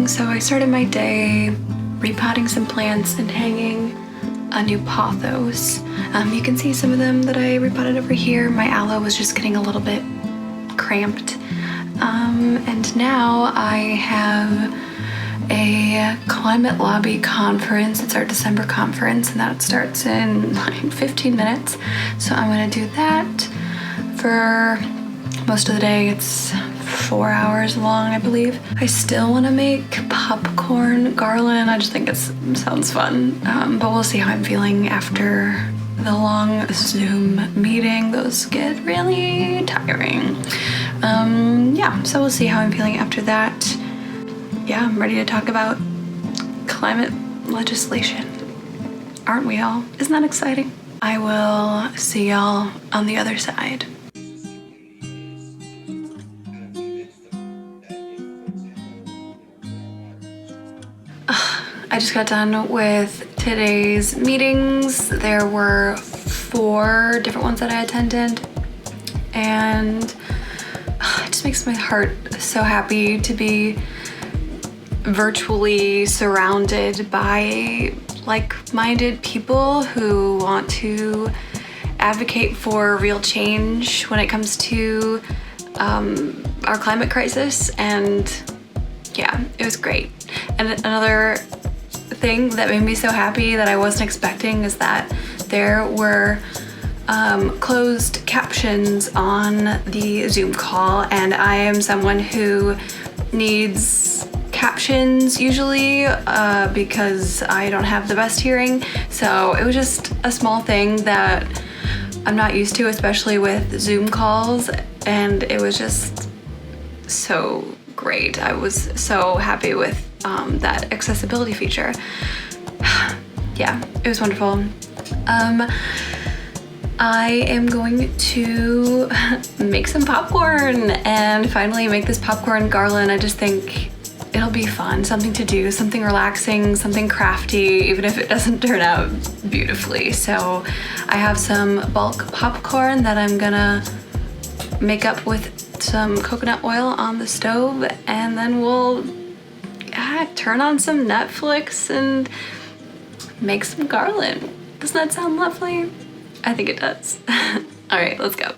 morning. So I started my day repotting some plants and hanging a new pothos. You can see some of them that I repotted over here. My aloe was just getting a little bit cramped. And now I have a climate lobby conference. It's our December conference and that starts in like 15 minutes. So I'm gonna do that for most of the day. It's 4 hours long, I believe. I still want to make popcorn garland. I just think it sounds fun, but we'll see how I'm feeling after the long Zoom meeting. Those get really tiring. Yeah, so we'll see how I'm feeling after that. Yeah, I'm ready to talk about climate legislation. Aren't we all? Isn't that exciting? I will see y'all on the other side. I just got done with today's meetings. There were 4 different ones that I attended, and it just makes my heart so happy to be virtually surrounded by like-minded people who want to advocate for real change when it comes to our climate crisis. And yeah, it was great. And another thing that made me so happy that I wasn't expecting is that there were closed captions on the Zoom call, and I am someone who needs captions usually because I don't have the best hearing. So it was just a small thing that I'm not used to, especially with Zoom calls, and it was just so great. I was so happy with that accessibility feature. Yeah, it was wonderful. I am going to make some popcorn and finally make this popcorn garland. I just think it'll be fun, something to do, something relaxing, something crafty, even if it doesn't turn out beautifully. So I have some bulk popcorn that I'm gonna make up with some coconut oil on the stove, and then we'll turn on some Netflix and make some garland. Doesn't that sound lovely? I think it does. All right, let's go.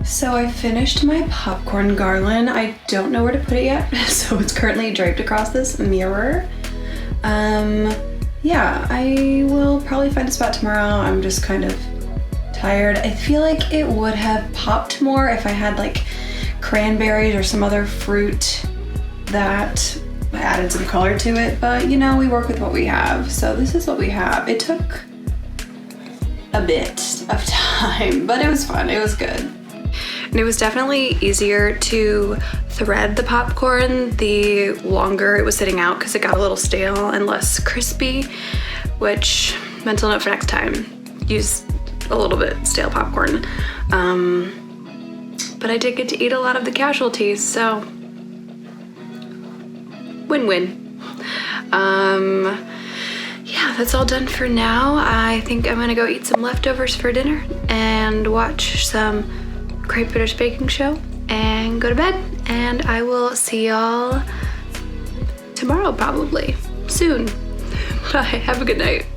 So I finished my popcorn garland. I don't know where to put it yet, so it's currently draped across this mirror. Yeah, I will probably find a spot tomorrow. I'm just kind of tired. I feel like it would have popped more if I had like cranberries or some other fruit that added some color to it, but you know, we work with what we have. So this is what we have. It took a bit of time, but it was fun, it was good. And it was definitely easier to thread the popcorn the longer it was sitting out because it got a little stale and less crispy, which mental note for next time, use a little bit stale popcorn. But I did get to eat a lot of the casualties, so win-win. Yeah, that's all done for now. I think I'm gonna go eat some leftovers for dinner and watch some Crepe Bitters baking show and go to bed, and I will see y'all tomorrow, probably soon. Bye, have a good night.